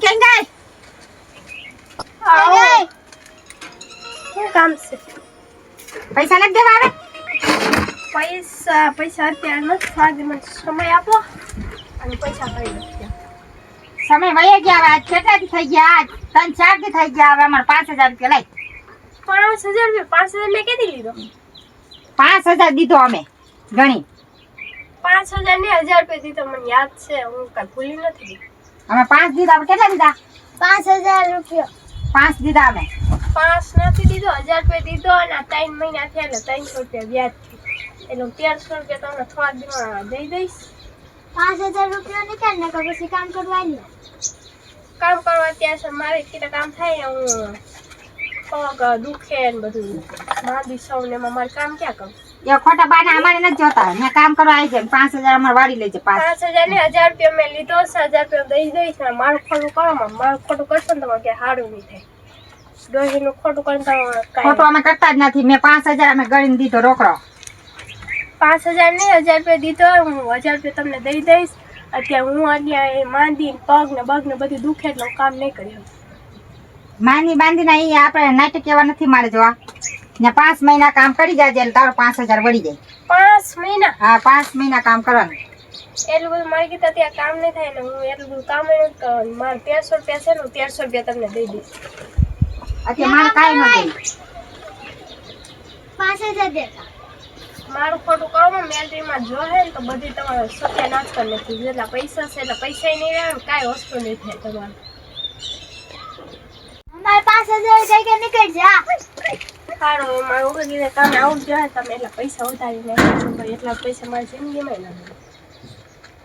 કેમ ગઈ? શું કામ છે? પૈસા નથી દેવા આવે? પૈસા અત્યારે નથી. મને સમય આપો અને પૈસા કરી દો. સમય વહી ગયા. આજ કેટલાથી થઈ ગયા? આજ 3-4 દી થઈ ગયા. હવે અમારે 5000 રૂપિયા લઈ. 5000 રૂપિયા? 5000 મેં કેદી લીધો? 5000 દીધો અમે ગણી. 5000 ને 1000 રૂપિયા દીધો. મને યાદ છે, હું કઈ ભૂલી નથી. અમે 5 દીધા. આપણે કેટલા દીધા? 5000 રૂપિયા. 5 દીધા અમે. 5 નથી દીધો, 1000 રૂપિયા દીધો અને 3 મહિના થયા એટલે 300 રૂપિયા વ્યાજ એટલે 1300 રૂપિયા તમને થોડા દિવસમાં દઈ દઈશ. 5000 રૂપિયા નીકળ ને પછી કામ કરવા આવ્યો. કામ કરવા ત્યાં મારે કેટલા કામ થાય, હું પગ દુખે ને બધું માંદી સૌ ને મારે કામ ક્યાં કરું? એ ખોટા બાના અમારે નથી જોતા. મેં કામ કરવા આવી જાય 5000 અમારે વાળી લેજે. 5000 ને 1000 રૂપિયા મેં લીધો. 1000 રૂપિયા દઈ દઈશ ને મારું ખોટું કરો. મારું ખોટું કરશો ને તમારે ક્યાં સારું નહીં થાય. ડોહીનું ખોટું કરીને ખોટું અમે કરતા જ નથી. મેં 5000 અમે ગણીને દીધો રોકડો. 5000 ને 1000 રૂપિયા દીધો. હું 1000 રૂપિયા તમને દઈ દઈશ. અત્યારે હું અહીંયા માંદી પગ ને બગ ને બધું દુખે એટલે હું કામ નહીં કરી શકું. માંદી બાંધી ના એ આપણે નાટક એવા નથી મારે જોવા. ને 5 મહિના કામ કરી જાય એટલે તારો 5000 વળી જાય. 5 મહિના? હા, 5 મહિના કામ કરવાનું. એટલું બધું મારી કીધા ત્યાં કામ નહીં થાય ને હું એટલું બધું કામ નહીં કરવાનું. મારે 1300 રૂપિયા છે ને, હું 1300 રૂપિયા તમને દઈ દઈશ. અત્યારે મારે કાંઈ ન દે. 5000 દેતા. મારું ખોટું કરવામાં મેલરીમાં જો હે ને તો બધી તમારે સત્યાનાશ કરી નાખી. જેટલા પૈસા છે એટલે પૈસા નહીં રહે ને કાંઈ વસ્તુ નહીં થાય તમારે. અમારે 5000 કઈ કે નીકળી જા. સારું, મારું ઉગીને કામે આવું જ જોઈએ. તમે એટલા પૈસા ઉતારી નાખો. એટલા પૈસા મારી જિંદગીમાં ના મળે.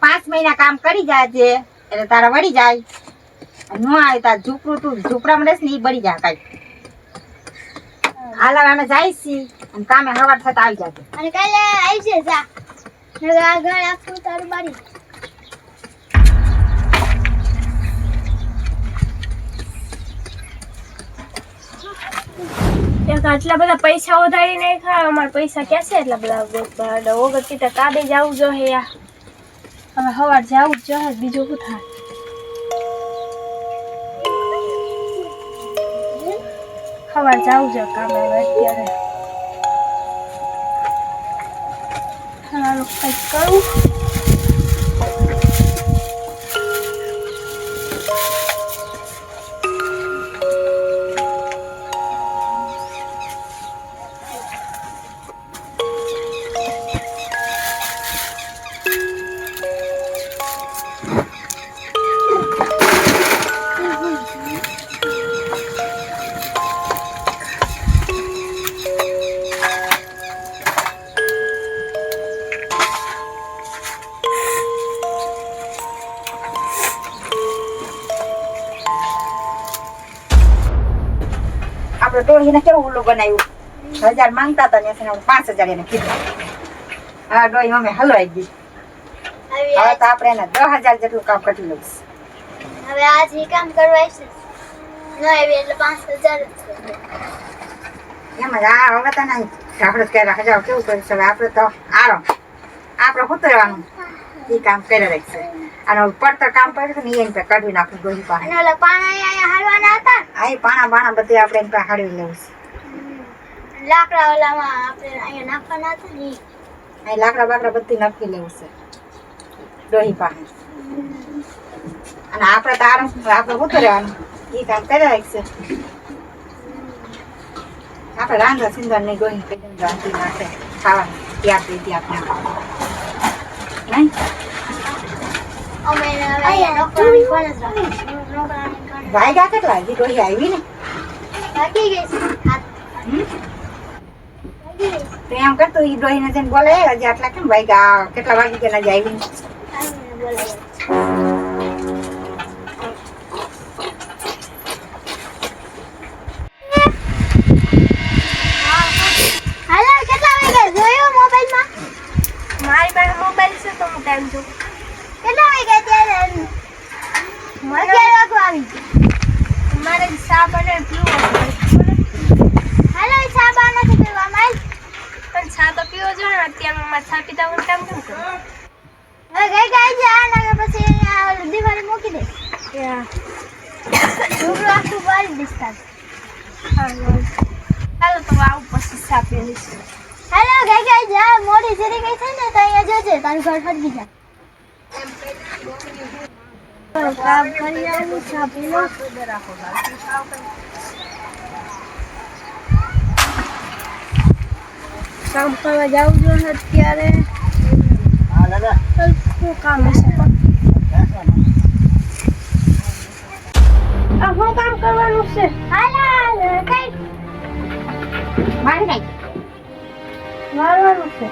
5 મહિના કામ કરી જાય છે એટલે તારા વળી જાય. ન આવે તાર ઝૂપડું તું ઝૂપડામાં રહેશ ને એ બળી જાય કાંઈ. હાલ અમે જાય છીએ અને કામે હવાર થતા આવી જાય. અને કાલે આવી છે જા. આગળ આખું તારું બારી. આટલા બધા પૈસા ઉધારી નાખ્યા. અમારા પૈસા ક્યાં છે એટલા બધા? વગર કીધા કાબે જવું જોઈએ યાર. હવે સવાર જવું જ જોઈએ. બીજું શું થાય? સવાર જવું જોઈએ કામે. હવે અત્યારે સારું કંઈક કરું. આપણે ડોહીને કેવું ઓલું બનાવ્યું? 1000 માંગતા હતા ને 5000 એને કીધું. હા, ડોહી અમે હલવાઈ ગઈ. હવે તો આપણે એને 10000 જેટલું કામ કરી લઈશ. હવે આજ એ કામ કરવા છે ન આવી એટલે 5000 એમ જ આ હવે તો નહીં આપણે ક્યારે 1000 કેવું કરીશું? હવે આપણે તો આરામ આપણે ઉતરવાનું એ કામ કરી રાખશે. અને પડતર કામ કર્યું ને એની પાસે કાઢી નાખું ડોહી પાસે. અને ઓલા પાણા અહીંયા હાલવાના હતા. આ પાણા બાણા બધું આપણે એની પાસે હાડવી લેવું છે. લાકડા ઓલામાં આપણે અહીંયા નાખવાના હતા ને અહીં લાકડા બાકડા બધી નાખી લેવું છે ડોહી પાસે. અને આપણે તો આરામ આપણે ઉતરવાનું એ કામ કરી રાખશે. આપણે રાંધા સિંધા ને ડોહી કઈ રાંધી નાખે ખાવાનું ત્યાં પીધી આપણે નહીં. અમે અહીંયા નોકરાની કોણ જ નોકરાની વાયગા કેટલા હજી ડોહી આવી ને બાકી ગઈ છે. તો એમ કરતો એ ડોહીને જઈને બોલે હજી આટલા કેમ વાયગા કેટલા વાગી ગયા હજી આવી ને. મારી પાસે મોબાઈલ છે તો હું ટાઈમ જોઉં. કેટલા વાગ્યા ત્યારે? મને વાગવા આવી. મારે ચા બને પીવો. હાલો ચા બા નથી પીવા માલ. પણ ચા તો પીવો જોઈએ ને. અત્યારે મારે ચા પીતા હું કામ કેમ કરું? હવે ગઈ ગઈ છે આ ને પછી દિવાળી મૂકી દે. ઝૂંપડું આખું વાળી દઈશ તારે. હાલો તો આવું પછી સાપે લઈશ. હેલો ગાય જા મોડી જરી ગઈ છે ને તો અહીંયા જોજે તારું ઘર ફરી જાય. કામ કરી આવું સાપી લો. કામ કરવા જાવું જોઈએ અત્યારે. હા દાદા શું કામ હશે? શું કામ કરવાનું છે? હાલા કઈ મારી નાખ. મારવાનું છે.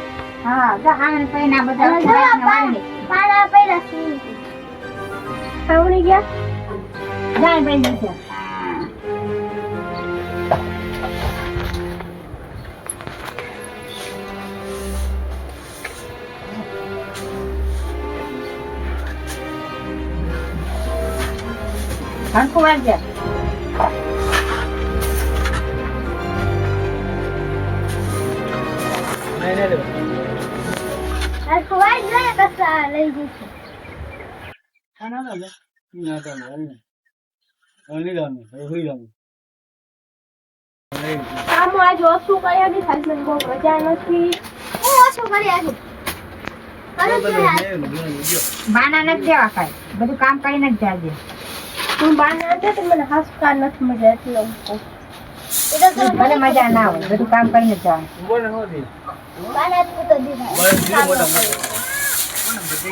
હા જો આને પૈના બધા વાળી નાખ. પાણા પડ્યા છે. આવડી ગયા? જાય ભાઈ નીચે. હરખું વાળજે. ખવાઈ જાય કસા લઈ જઈશું. ના દાદા ના તો ઓલી જાનું ઓલી જાનું કામ આજ ઓછું કર્યા બી થાય મને બહુ મજા નથી. હું ઓછું કર્યા છે. બાના નથી દેવા કાંઈ. બધું કામ કરીને જ જાજે. હું બહાર ના તો મને હસકા નથી મજા એટલે હું કહું. ભલે મજા ના હોય બધું કામ કરીને જ જવાનું.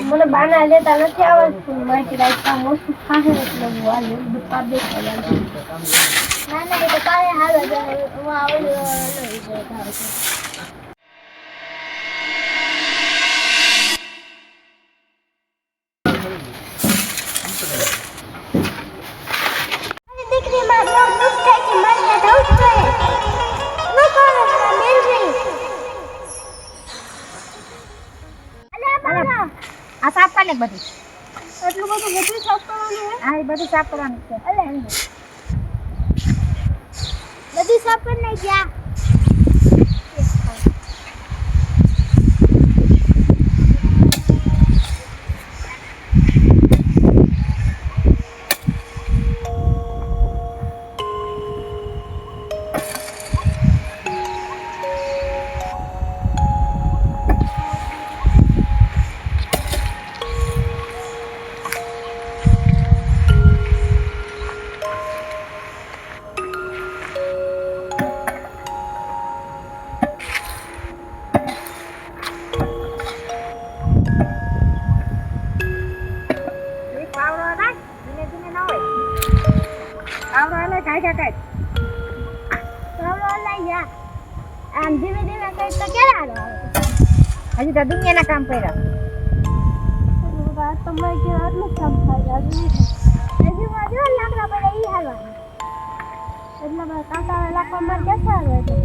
મને બાના લેતા નથી આવડતું. મારી રાત કામ ઓછું થાય એટલે હું આ બધું કામ દેખાય. ના ના એ તો કાલે હાલો જાય હું આવડ્યું. દીકરી માં બહુ દુઃખ થાય કે મને ધોઈ જોઈએ. ન કરો મેળવી. આ સાફ કરી લે બધું. એટલું બધું સાફ કરવાનું હે? હા એ બધું સાફ કરવાનું છે. અલે બધું સાફ કરી નાખ્યા. આમ ધીમે ધીમે કઈ તો ક્યારે આવે? હજી તો દુનિયાના કામ કર્યા. તમારે કે આટલું કામ થાય હજી માં જો લાકડા પડે ઈ હાલવાનું. એટલે મારે કાંટા લાકડા મારે જતા આવે છે.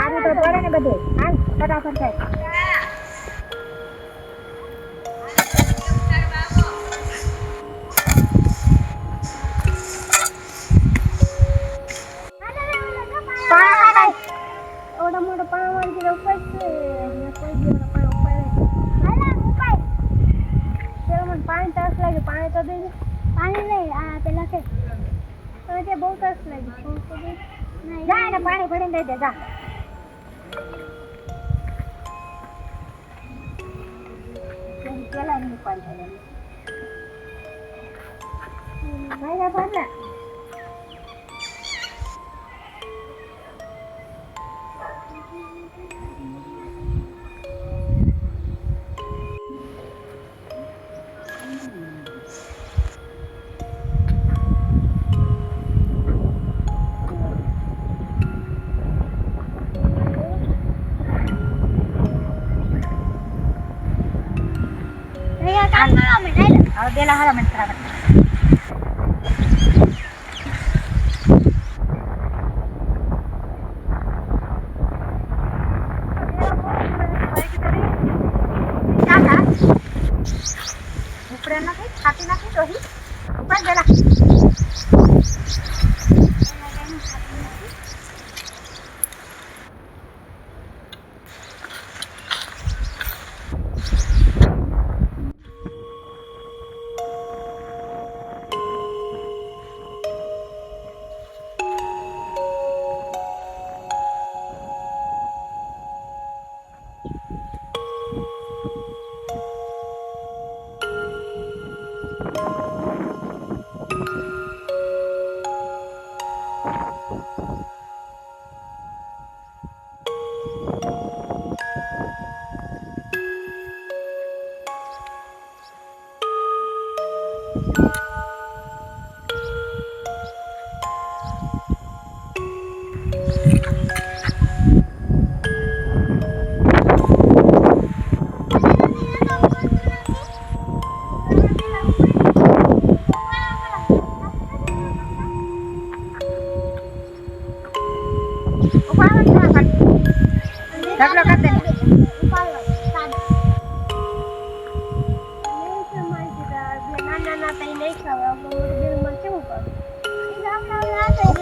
આવું તો પડે ને બધું. હાલ ફટાફટ થાય. ઓડા મોટા પાણી વાળી ઉપર છે કોઈ દિવસ પાણી ઉપર હાલા ઉપાય ચલો મને પાણી તરસ લાગે પાણી તો દે. પાણી નહીં આ પેલા છે તો તે બહુ તરસ લાગે જા એને પાણી ભરીને દઈ દે જા. પેલા એનું પાણી ભરે. ભાઈ ભર ને. હવે પેલા હારા મને ખરાબ. ઉપરે નથી છાતી નથી તો ઉપર પેલા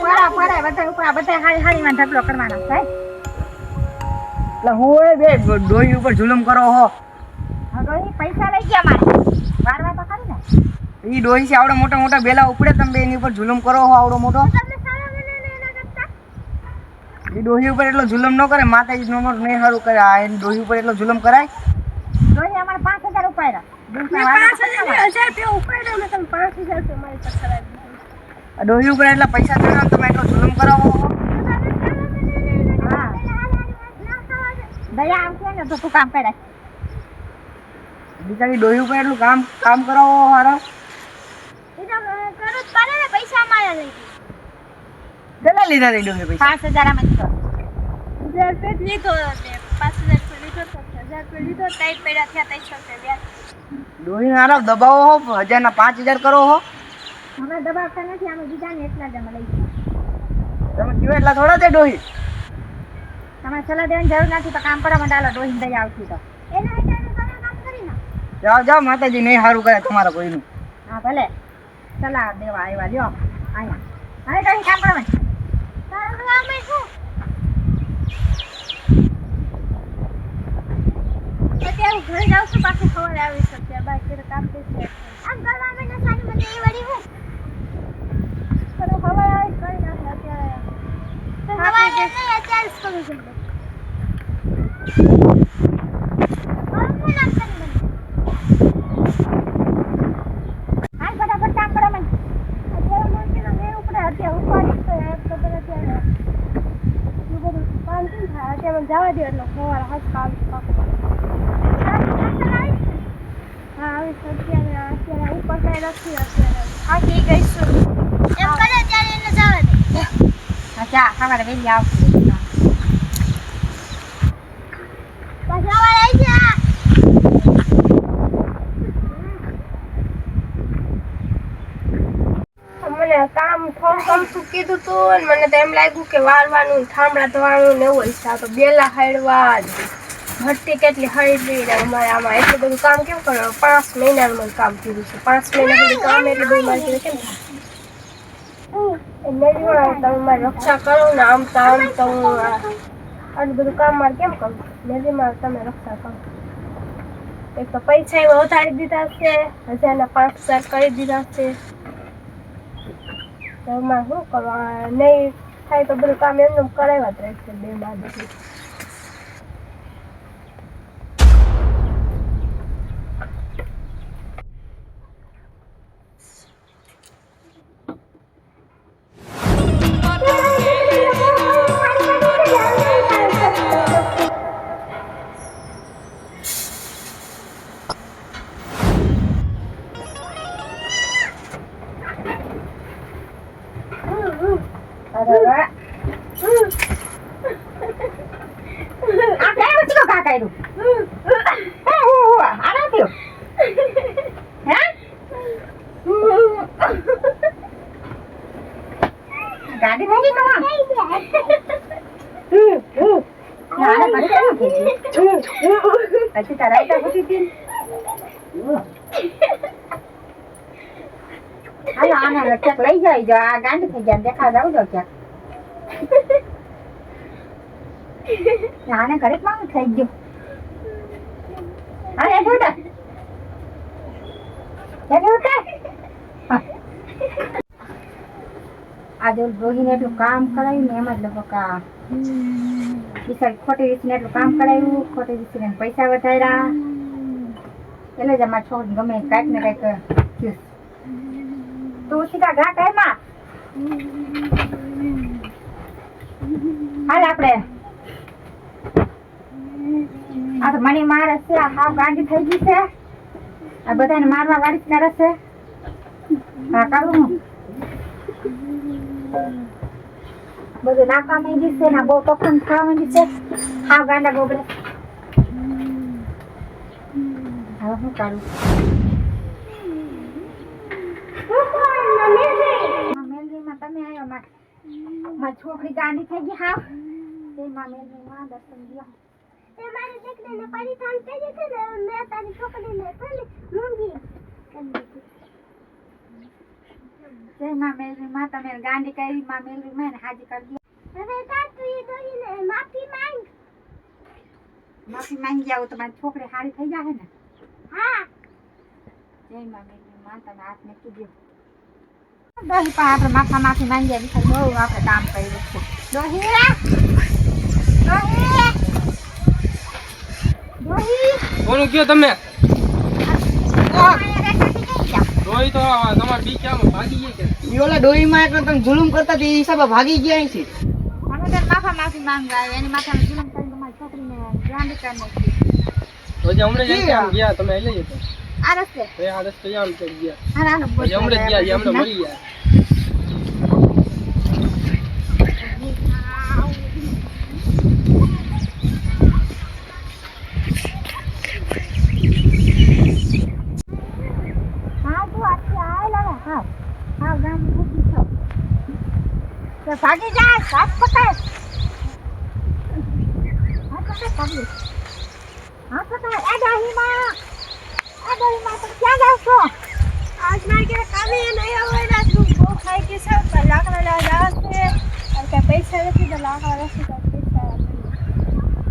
ફરા ફરા બધા ઉપર બધા હારી હારીમાં ઢગલો કરવાનો થાય. એટલે હું એ બે ડોહી ઉપર જુલમ કરો હો. હવે ડોહી પૈસા લઈ ગયા મારે વારવા તો ખરી ને. ઈ ડોહી છે આવડો મોટા મોટા બેલા ઉપડે તમે બે એની ઉપર જુલમ કરો હો આવડો મોટો. ઈ ડોહી ઉપર એટલો જુલમ ન કરે માતાજી નો નહીં સારું કરે આ એની ડોહી ઉપર એટલો જુલમ કરાય. ડોહી અમારે 5000 ઉપાડ્યા. મેં 5000 રૂપિયા ઉપાડ્યા મેં તમે 5000 રૂપિયા મારી પાસે કરાવી દીધા. આ ડોહી ઉપર એટલા પૈસા ચડાવો તમે એટલો જુલમ કરાવો હો. હા દયા આવશે ને તો તું કામ કરે. બિચારી ડોહી ઉપર એટલું કામ કરાવો હારો. એ તો કરું જ પડે ને પૈસા મારા લઈ કેટલા લીધા તે ડોહી પૈસા? 5000 આમાં દીધો. 1000 રૂપિયા લીધો ને 5000 રૂપિયા લીધો તો 1000 રૂપિયા લીધો ટાઈટ પડ્યા થયા 300 રૂપિયા વ્યાજ. ડોહી હારો દબાવો હો 1000 ના 5000 કરો હો. અમે દબાવતા નથી અમે બીજા ને એટલા જ અમે લઈ ગયા. તમે કયો એટલા થોડા છે ડોહી. તમારે સલાહ દેવાની જરૂર નથી તો કામ કરવા માંડાલો ડોહી દયા આવતી તો. એના હિસાબે તમે કામ કરી નાખો. જાઓ જાઓ માતાજી નહીં સારું કરે તમારા કોઈનું. હા ભલે સલાહ દેવા આવ્યા લ્યો અહીંયા હવે ડોહી કામ કરવા તારું નામ શું? અત્યારે ઘરે જાઉં છું પાછું સવારે આવી શકશે બાકી કામ દેશે આમ કરવા મને સારી મને એ વળી હું પણ સવારે આવી કરી નાખે અત્યારે સવારે નહીં અત્યારે જ કરું છું હાલ ફટાફટ કામ કરવા માંડ. અત્યારે મને મેં ઉપડે અત્યારે ઉપાડી તો એક તો અત્યારે એટલું બધું કામ કેમ થાય અત્યારે મને જવા દે એટલે સવારે હાથ કામ હા હવે અત્યારે ઉપર કઈ નથી અત્યારે હા ઠીક ગઈશું એમ કરે ત્યારે એને જવા દે હા ચા સવારે વહેલી આવશે. પછી સવારે આવી જા મને કામ થોડું કીધું તું ને મને તો એમ લાગ્યું કે વારવાનું થાંભલા ધોવાનું ને એવું હોય તો બેલા હાડવા ભટ્ટી કેટલી હળવી ને અમારે આમાં એટલું બધું કામ કેમ કરવાનું 5 મહિનાનું મને કામ કીધું છે 5 મહિના સુધી કામ એટલું બધું મારી જોડે કેમ થાય તમે મારી રક્ષા કરો ને આમ તો હું આટલું બધું કામ મારે કેમ કરું મેરીમાં તમે રક્ષા કરો. એક તો પૈસા એમાં વધારી દીધા છે 1000 ના 5000 કરી દીધા છે તો એમાં શું કરવા નહીં થાય તો બધું કામ એમનું કરાવ્યા જ રહેશે 2 બાદ અરે વાહ. આ કઈ વસ્તુ કા કર્યું? આના થયું હે ગાડી થઈ ગઈ તમામ. આને ઘરે કેમ થઈ ગઈ? પછી તારા આઈતા હોતી હતી. હાલો આને ક્યાંક લઈ જાય જો આ ગાંડી થઈ ગયા દેખા જાવ જો ક્યાંક આને ઘરે માંગ થઈ ગયું. અરે જોતા આજે રોહિને એટલું કામ કરાવ્યું ને એમાં જ લોકો કા બિચારી ખોટી રીતને એટલું કામ કરાવ્યું ખોટી રીતને પૈસા વધાર્યા એટલે જ અમારા છોકરી ગમે કાંઈક ને કાંઈક થયું. તું સીધા ઘા કાયમાં હાલ આપણે આ તો મને મારે છે આ હાવ ગાંડી થઈ ગઈ છે આ બધાને મારવા વાળી કરે છે. હા કાઢું હું બધું નાખવા માંડી છે ને બહુ તોફાન થવા માંડી છે હાવ ગાંડા ગોબડે. હવે હું કાઢું મેલરીમાં તમે આવ્યો મારી છોકરી ગાંડી થઈ ગઈ હાવ તેમાં મેલરીમાં દર્શન ગયા. મારી દીકરીને પરિધાન કરી છે ને મેં તારી છોકરીને પેલી મૂંગી કરી દીધી. જય માં મેલરી માં તમે ગાંડી કરી માં મેલરી માં હાજી કરી દો. હવે તાતું ઈ દોઈને માફી માંગ. માફી માંગી આવો તમારી છોકરી હારી થઈ જાય ને. હા જય માં મેલરી માં તમે હાથ મૂકી દો. દોહી પણ આપણે માફી માંગી આવી બહુ આપણે કામ કર્યું છે. દોહી દોહી દોહી કોનું કયો તમે માયા રેખાથી નહીં જા. રોઈ તો તમારે બી ક્યાં ભાગી ગઈ કે ઈ ઓલા ડોહીમાં એટલે તમે જુલુમ કરતા તે હિસાબે ભાગી ગયા અહીંથી. અમે તો માફી માંગવા આવ્યા એની માથામાં જુલમ કરીને તમારી છોકરીને ગાંડી કરી નાખી. તો જે હમણાં જઈને આમ ગયા તમે લઈ જતો આ રસ્તે તો આ રસ્તે આમ તો ગયા હારાનો બોલ પછી હમણાં ગયા જે હમણાં મરી ગયા હા તું આથી આવેલા ને હા હા ગાંડી મૂકી છો તો ભાગી જા હાથ પકડ પબ્લિક હા પકડ એ દોહીમાં તમે ક્યાં જાવ છો? आज मार के कामे नहीं होवे ना तू वो खाई के सब लाख वाला जाते और क्या पैसा लेती तो लाख वाला से पैसा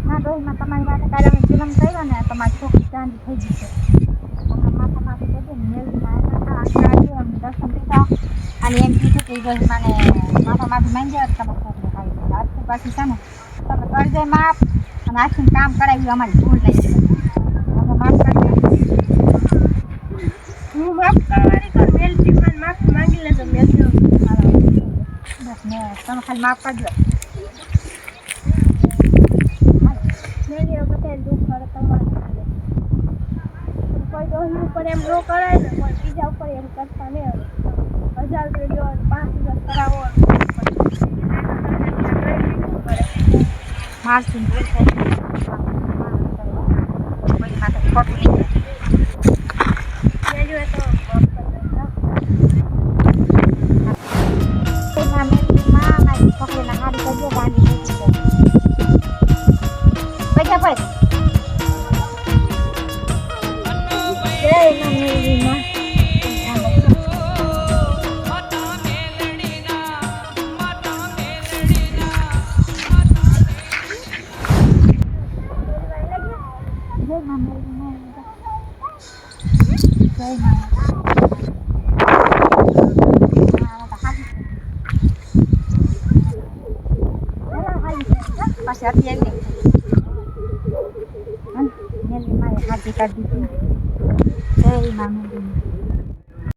ના દોહીમાં તમારી માટે કાલે અમે જુલમ કર્યો ને તમારી છોકરી ગાંડી થઈ ગઈ છે. તમે માફી કહેજો મેલમાં આવ્યા દર્શન દીધા અને એમ કીધું કે એ દોહીમાને માફી માંગી આવે તમારી છોકરી ખાઈ ગઈ. આજથી પાછી છે ને તમે કરજે માફ અને આજથી કામ કરાવ્યું અમારી ભૂલ નહીં છે. અમે માફ કરી હું માફ કરવાની કર મેલ જીવન માફ માંગી લેજો મેલ જો બસ ને તમે ખાલી માફ કરજો. મેલી બતે દુખ કરે તમારે કોઈ દોહી ઉપર એમ નો કરાય ને કોઈ બીજા ઉપર એમ કરતા નહીં હવે 1000 રૂપિયા લો 5000 કરાવો મારથી ભૂલ થઈ ગઈ. કોઈ માથે ખોટું નહીં. મેલ્યો તો માફ કરી છોકરીને હારી કરજો ગાંડી થઈ ગઈ છે. પૈસા ભાઈ જય માં મેલરી માં જય માં મેલરી માં જય માં પાછી હતી એવી મેલરી માએ હાજી કરી દીધી. જય માં મેલરી માં